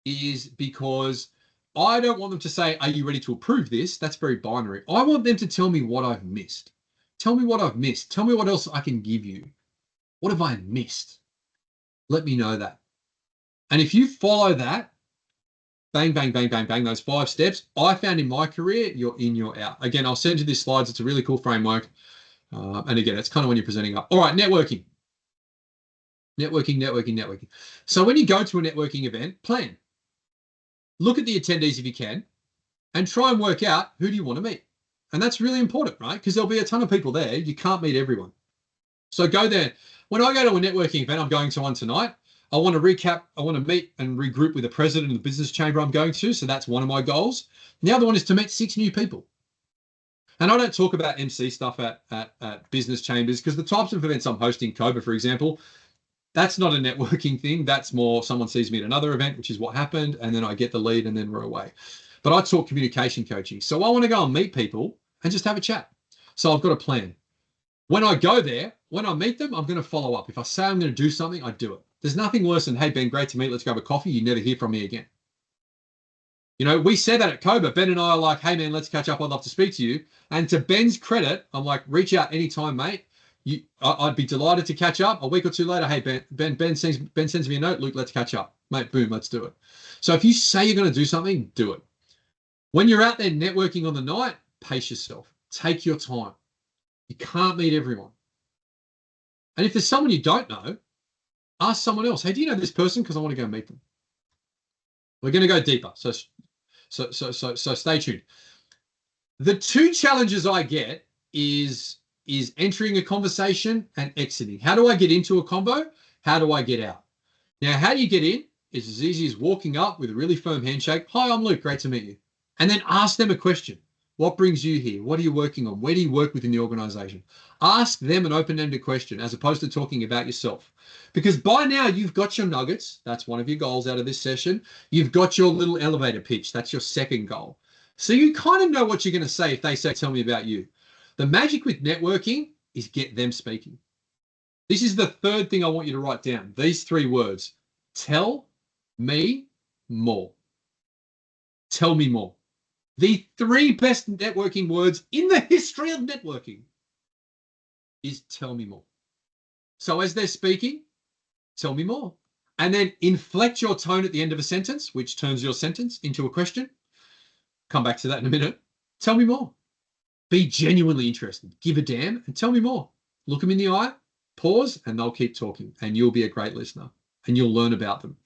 Speaker 2: is because I don't want them to say, are you ready to approve this? That's very binary. I want them to tell me what I've missed. Tell me what I've missed. Tell me what else I can give you. What have I missed? Let me know that. And if you follow that, bang, bang, bang, bang, bang, those 5 steps, I found in my career, you're in, you're out. Again, I'll send you these slides. It's a really cool framework. And again, it's kind of when you're presenting up. All right, networking. Networking. So when you go to a networking event, plan. Look at the attendees if you can, and try and work out who do you want to meet. And that's really important, right? Because there'll be a ton of people there. You can't meet everyone. So go there. When I go to a networking event, I'm going to one tonight. I want to recap. I want to meet and regroup with the president of the business chamber I'm going to. So that's one of my goals. The other one is to meet 6 new people. And I don't talk about MC stuff at business chambers because the types of events I'm hosting, COBA, for example, that's not a networking thing. That's more someone sees me at another event, which is what happened, and then I get the lead and then we're away. But I talk communication coaching. So I want to go and meet people and just have a chat. So I've got a plan. When I go there, when I meet them, I'm going to follow up. If I say I'm going to do something, I do it. There's nothing worse than, hey, Ben, great to meet. Let's grab a coffee. You never hear from me again. You know, we said that at COBA. Ben and I are like, hey, man, let's catch up. I'd love to speak to you. And to Ben's credit, I'm like, reach out anytime, mate. I'd be delighted to catch up. A week or 2 later, hey, Ben sends me a note. Luke, let's catch up. Mate, boom, let's do it. So if you say you're going to do something, do it. When you're out there networking on the night, pace yourself. Take your time. You can't meet everyone. And if there's someone you don't know, ask someone else. Hey, do you know this person? Because I want to go meet them. We're going to go deeper. So stay tuned. The 2 challenges I get is entering a conversation and exiting. How do I get into a combo? How do I get out? Now, how do you get in It's as easy as walking up with a really firm handshake. Hi, I'm Luke. Great to meet you. And then ask them a question. What brings you here? What are you working on? Where do you work within the organization? Ask them an open-ended question as opposed to talking about yourself. Because by now you've got your nuggets. That's one of your goals out of this session. You've got your little elevator pitch. That's your second goal. So you kind of know what you're going to say if they say, tell me about you. The magic with networking is get them speaking. This is the third thing I want you to write down. These 3 words. Tell me more. Tell me more. The 3 best networking words in the history of networking is tell me more. So as they're speaking, tell me more. And then inflect your tone at the end of a sentence, which turns your sentence into a question. Come back to that in a minute. Tell me more. Be genuinely interested. Give a damn and tell me more. Look them in the eye, pause, and they'll keep talking. And you'll be a great listener and you'll learn about them.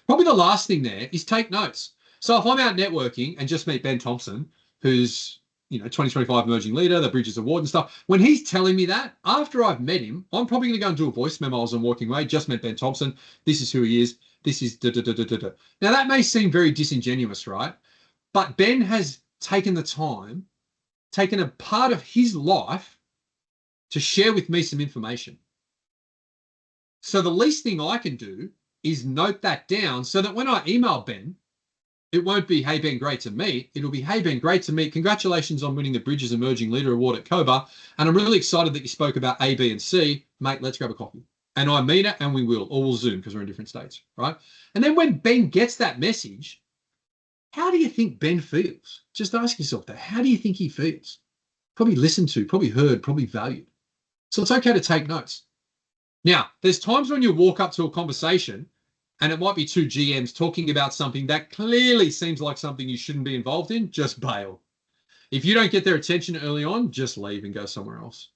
Speaker 2: Probably the last thing there is take notes. So if I'm out networking and just meet Ben Thompson, who's 2025 Emerging Leader, the Bridges Award and stuff, when he's telling me that, after I've met him, I'm probably going to go and do a voice memo as I'm walking away. Just met Ben Thompson. This is who he is. This is da-da-da-da-da-da. Now, that may seem very disingenuous, right? But Ben has taken the time, taken a part of his life to share with me some information. So the least thing I can do is note that down so that when I email Ben, it won't be, hey, Ben, great to meet. It'll be, hey, Ben, great to meet. Congratulations on winning the Bridges Emerging Leader Award at COBA. And I'm really excited that you spoke about A, B, and C. Mate, let's grab a coffee. And I mean it, and we will, or we'll Zoom because we're in different states, right? And then when Ben gets that message, how do you think Ben feels? Just ask yourself that. How do you think he feels? Probably listened to, probably heard, probably valued. So it's okay to take notes. Now, there's times when you walk up to a conversation and it might be 2 GMs talking about something that clearly seems like something you shouldn't be involved in. Just bail. If you don't get their attention early on, just leave and go somewhere else.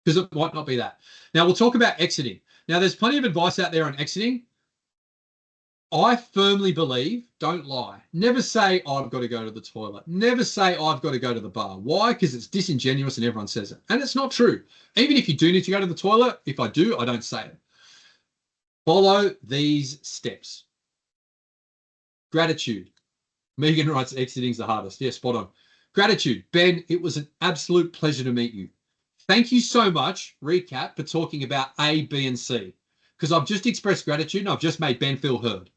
Speaker 2: Because it might not be that. Now, we'll talk about exiting. Now, there's plenty of advice out there on exiting. I firmly believe, don't lie. Never say, oh, I've got to go to the toilet. Never say, oh, I've got to go to the bar. Why? Because it's disingenuous and everyone says it. And it's not true. Even if you do need to go to the toilet, if I do, I don't say it. Follow these steps. Gratitude. Megan writes, exiting's the hardest. Yeah, spot on. Gratitude. Ben, it was an absolute pleasure to meet you. Thank you so much, recap, for talking about A, B, and C. Because I've just expressed gratitude and I've just made Ben feel heard.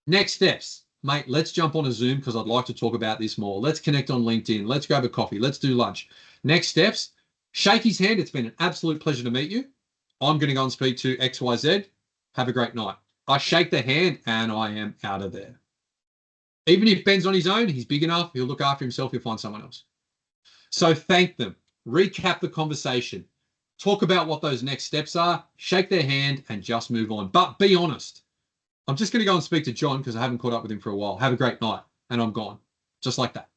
Speaker 2: Next steps. Mate, let's jump on a Zoom because I'd like to talk about this more. Let's connect on LinkedIn. Let's grab a coffee. Let's do lunch. Next steps. Shake his hand. It's been an absolute pleasure to meet you. I'm going to go and speak to XYZ. Have a great night. I shake the hand and I am out of there. Even if Ben's on his own, he's big enough. He'll look after himself. He'll find someone else. So thank them. Recap the conversation. Talk about what those next steps are. Shake their hand and just move on. But be honest. I'm just going to go and speak to John because I haven't caught up with him for a while. Have a great night. And I'm gone. Just like that.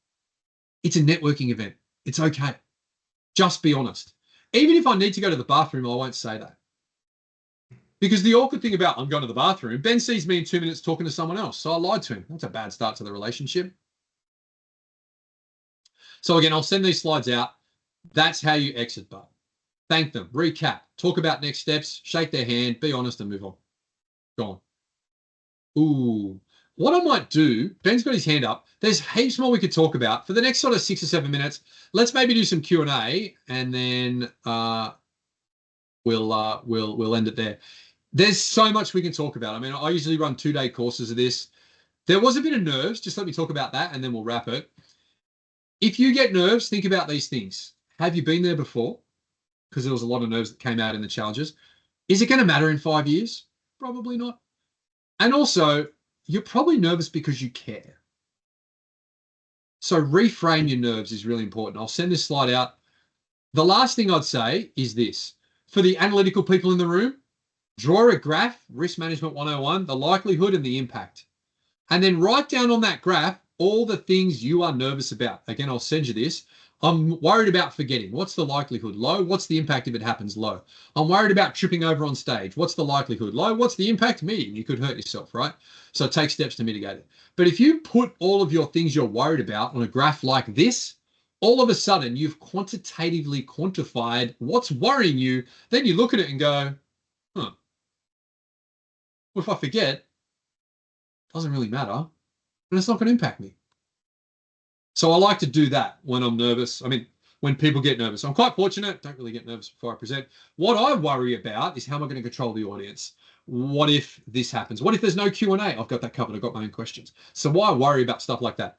Speaker 2: It's a networking event. It's okay. Just be honest. Even if I need to go to the bathroom, I won't say that. Because the awkward thing about I'm going to the bathroom, Ben sees me in 2 minutes talking to someone else. So I lied to him. That's a bad start to the relationship. So again, I'll send these slides out. That's how you exit, but thank them, recap, talk about next steps, shake their hand, be honest and move on. Go on. Ooh, what I might do, Ben's got his hand up. There's heaps more we could talk about. For the next sort of 6 or 7 minutes, let's maybe do some Q&A and then we'll end it there. There's so much we can talk about. I mean, I usually run 2-day courses of this. There was a bit of nerves. Just let me talk about that and then we'll wrap it. If you get nerves, think about these things. Have you been there before? Because there was a lot of nerves that came out in the challenges. Is it going to matter in 5 years? Probably not. And also, you're probably nervous because you care. So reframe your nerves is really important. I'll send this slide out. The last thing I'd say is this. For the analytical people in the room, draw a graph, Risk Management 101, the likelihood and the impact. And then write down on that graph all the things you are nervous about. Again, I'll send you this. I'm worried about forgetting. What's the likelihood? Low. What's the impact if it happens? Low. I'm worried about tripping over on stage. What's the likelihood? Low. What's the impact? Medium. You could hurt yourself, right? So take steps to mitigate it. But if you put all of your things you're worried about on a graph like this, all of a sudden you've quantitatively quantified what's worrying you. Then you look at it and go, huh, well, if I forget, doesn't really matter, and it's not going to impact me. So I like to do that when I'm nervous. I mean, when people get nervous. I'm quite fortunate, don't really get nervous before I present. What I worry about is how am I going to control the audience? What if this happens? What if there's no Q&A? I've got that covered. I've got my own questions. So why worry about stuff like that?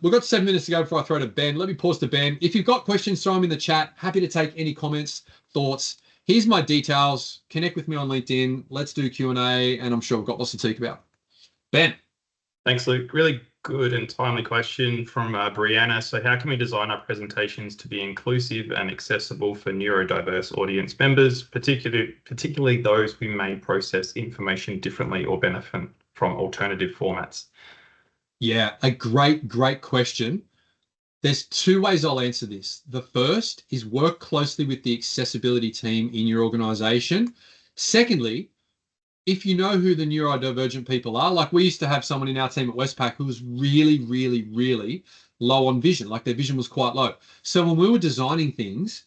Speaker 2: We've got 7 minutes to go before I throw to Ben. Let me pause to Ben. If you've got questions, throw them in the chat. Happy to take any comments, thoughts. Here's my details. Connect with me on LinkedIn. Let's do Q&A, and I'm sure we've got lots to talk about. Ben.
Speaker 3: Thanks, Luke. Really good and timely question from Brianna. So how can we design our presentations to be inclusive and accessible for neurodiverse audience members, particularly those who may process information differently or benefit from alternative formats?
Speaker 2: Yeah, a great question. There's 2 ways I'll answer this. The first is work closely with the accessibility team in your organization. Secondly, if you know who the neurodivergent people are, like we used to have someone in our team at Westpac who was really low on vision, like their vision was quite low. So when we were designing things,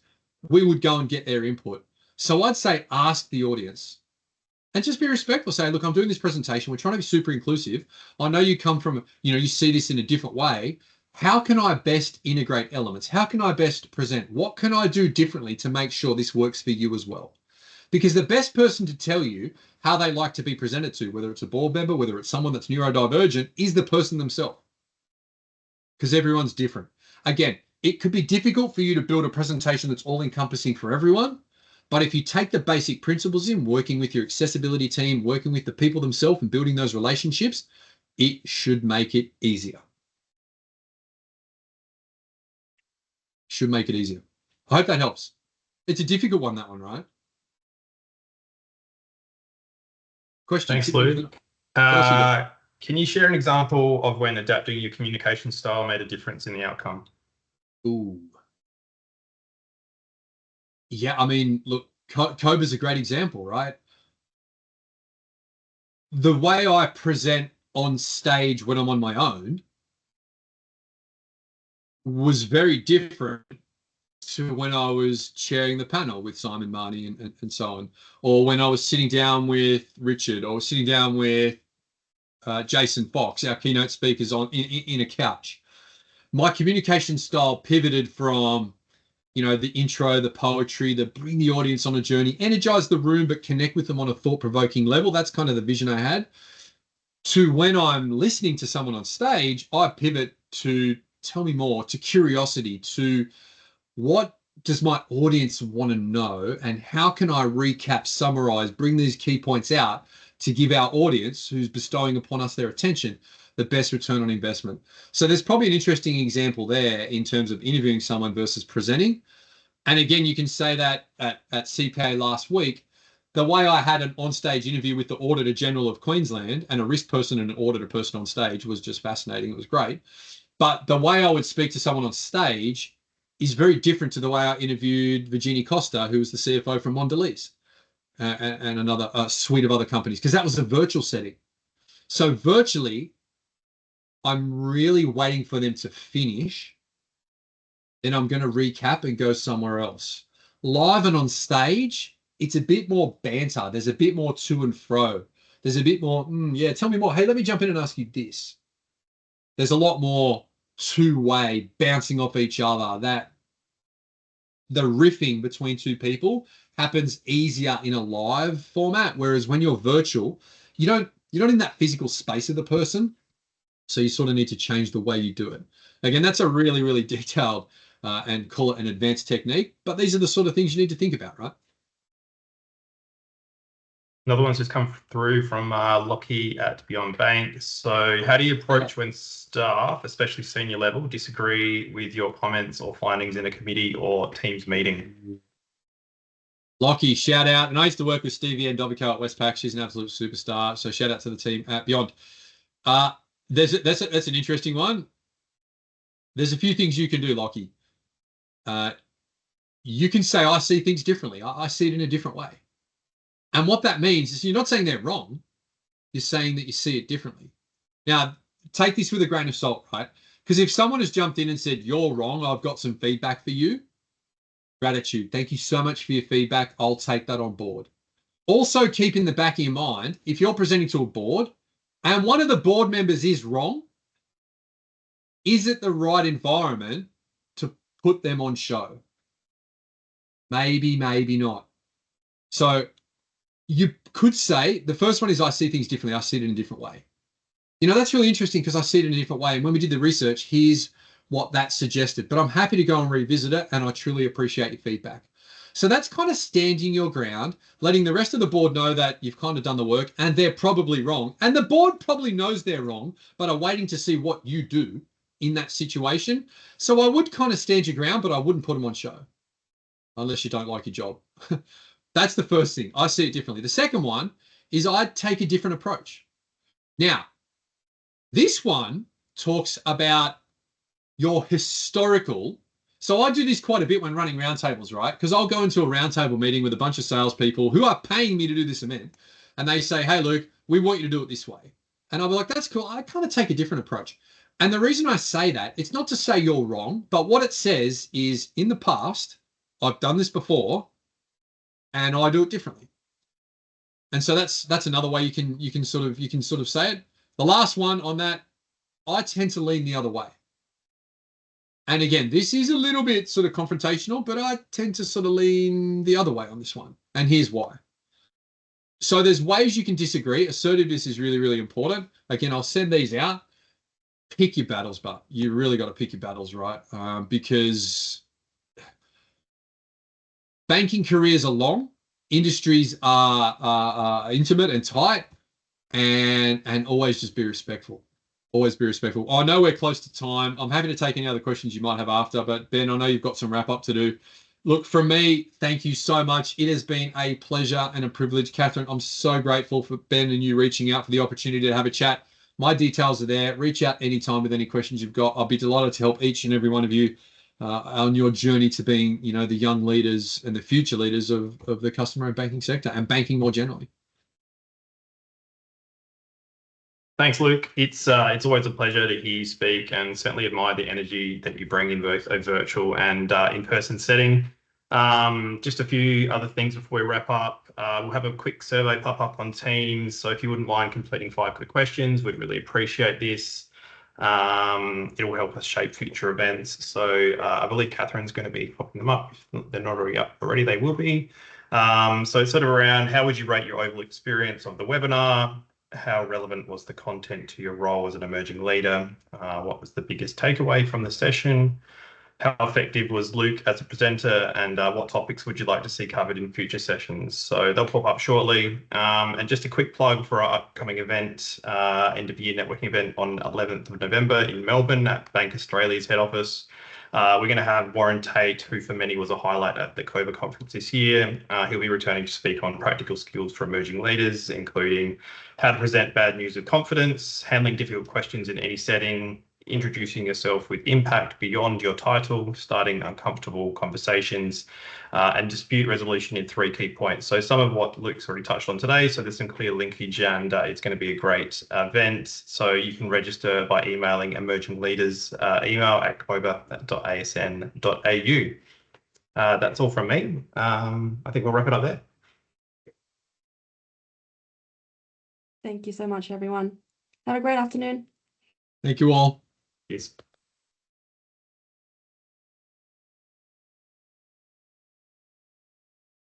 Speaker 2: we would go and get their input. So I'd say ask the audience and just be respectful. Say, look, I'm doing this presentation. We're trying to be super inclusive. I know you come from, you see this in a different way. How can I best integrate elements? How can I best present? What can I do differently to make sure this works for you as well? Because the best person to tell you how they like to be presented to, whether it's a board member, whether it's someone that's neurodivergent, is the person themselves. Because everyone's different. Again, it could be difficult for you to build a presentation that's all encompassing for everyone. But if you take the basic principles in, working with your accessibility team, working with the people themselves and building those relationships, it should make it easier. Should make it easier. I hope that helps. It's a difficult one, that one, right? Question.
Speaker 3: Thanks, Luke. Can you share an example of when adapting your communication style made a difference in the outcome?
Speaker 2: Ooh. Yeah, I mean, look, COBA's a great example, right? The way I present on stage when I'm on my own was very different to when I was chairing the panel with Simon Marnie and so on, or when I was sitting down with Richard, or sitting down with Jason Fox, our keynote speakers in a couch. My communication style pivoted from, the intro, the poetry, the bring the audience on a journey, energize the room, but connect with them on a thought-provoking level. That's kind of the vision I had. To when I'm listening to someone on stage, I pivot to tell me more, to curiosity, to what does my audience want to know, and how can I recap, summarize, bring these key points out to give our audience, who's bestowing upon us their attention, the best return on investment. So there's probably an interesting example there in terms of interviewing someone versus presenting. And again, you can say that at CPA last week, the way I had an on-stage interview with the Auditor General of Queensland and a risk person and an auditor person on stage was just fascinating. It was great. But the way I would speak to someone on stage is very different to the way I interviewed Virginia Costa, who was the CFO from Mondelez and another suite of other companies, because that was a virtual setting. So virtually, I'm really waiting for them to finish. Then I'm going to recap and go somewhere else. Live and on stage, it's a bit more banter. There's a bit more to and fro. There's a bit more, tell me more. Hey, let me jump in and ask you this. There's a lot more two-way, bouncing off each other. That the riffing between two people happens easier in a live format, whereas when you're virtual, you're not in that physical space of the person. So you sort of need to change the way you do it. Again, that's a really detailed and call it an advanced technique, but these are the sort of things you need to think about, right?
Speaker 3: Another one's just come through from Lockie at Beyond Bank. So how do you approach when staff, especially senior level, disagree with your comments or findings in a committee or teams meeting?
Speaker 2: Lockie, shout out. And I used to work with Stevie and Dovico at Westpac. She's an absolute superstar. So shout out to the team at Beyond. That's an interesting one. There's a few things you can do, Lockie. You can say, I see things differently. I see it in a different way. And what that means is you're not saying they're wrong. You're saying that you see it differently. Now, take this with a grain of salt, right? Because if someone has jumped in and said, you're wrong, I've got some feedback for you. Gratitude. Thank you so much for your feedback. I'll take that on board. Also, keep in the back of your mind, if you're presenting to a board, and one of the board members is wrong, is it the right environment to put them on show? Maybe, maybe not. So you could say, the first one is I see things differently. I see it in a different way. You know, that's really interesting because I see it in a different way. And when we did the research, here's what that suggested. But I'm happy to go and revisit it, and I truly appreciate your feedback. So that's kind of standing your ground, letting the rest of the board know that you've kind of done the work and they're probably wrong. And the board probably knows they're wrong, but are waiting to see what you do in that situation. So I would kind of stand your ground, but I wouldn't put them on show unless you don't like your job. That's the first thing. I see it differently. The second one is I'd take a different approach. Now, this one talks about your historical. So I do this quite a bit when running roundtables, right? Because I'll go into a roundtable meeting with a bunch of salespeople who are paying me to do this event, and they say, "Hey, Luke, we want you to do it this way." And I'll be like, "That's cool." I kind of take a different approach. And the reason I say that, it's not to say you're wrong, but what it says is, in the past, I've done this before, and I do it differently. And so that's another way you can sort of say it. The last one on that, I tend to lean the other way. And again, this is a little bit sort of confrontational, but I tend to sort of lean the other way on this one. And here's why. So there's ways you can disagree. Assertiveness is really, really important. Again, I'll send these out. Pick your battles, but you really got to pick your battles, right? Because banking careers are long, industries are intimate and tight, and always just be respectful. Always be respectful. I know we're close to time. I'm happy to take any other questions you might have after, but Ben, I know you've got some wrap up to do. Look, from me, thank you so much. It has been a pleasure and a privilege. Catherine, I'm so grateful for Ben and you reaching out for the opportunity to have a chat. My details are there. Reach out anytime with any questions you've got. I'll be delighted to help each and every one of you on your journey to being, you know, the young leaders and the future leaders of the customer and banking sector and banking more generally.
Speaker 3: Thanks, Luke. It's always a pleasure to hear you speak, and certainly admire the energy that you bring in both a virtual and in-person setting. Just a few other things before we wrap up. We'll have a quick survey pop up on Teams, so if you wouldn't mind completing 5 quick questions, we'd really appreciate this. It will help us shape future events. So I believe Catherine's going to be popping them up. If they're not already up already, they will be. So it's sort of around, how would you rate your overall experience of the webinar? How relevant was the content to your role as an emerging leader? What was the biggest takeaway from the session? How effective was Luke as a presenter, and what topics would you like to see covered in future sessions? So they'll pop up shortly. And just a quick plug for our upcoming event, end of year networking event on 11th of November in Melbourne at Bank Australia's head office. We're going to have Warren Tate, who for many was a highlight at the COBA conference this year. He'll be returning to speak on practical skills for emerging leaders, including how to present bad news with confidence, handling difficult questions in any setting, introducing yourself with impact beyond your title, starting uncomfortable conversations, and dispute resolution in 3 key points. So some of what Luke's already touched on today, so there's some clear linkage, and it's going to be a great event. So you can register by emailing emerging leaders email at coba.asn.au. That's all from me. I think we'll wrap it up there.
Speaker 1: Thank you so much, everyone. Have a great afternoon.
Speaker 2: Thank you all.
Speaker 3: Yes.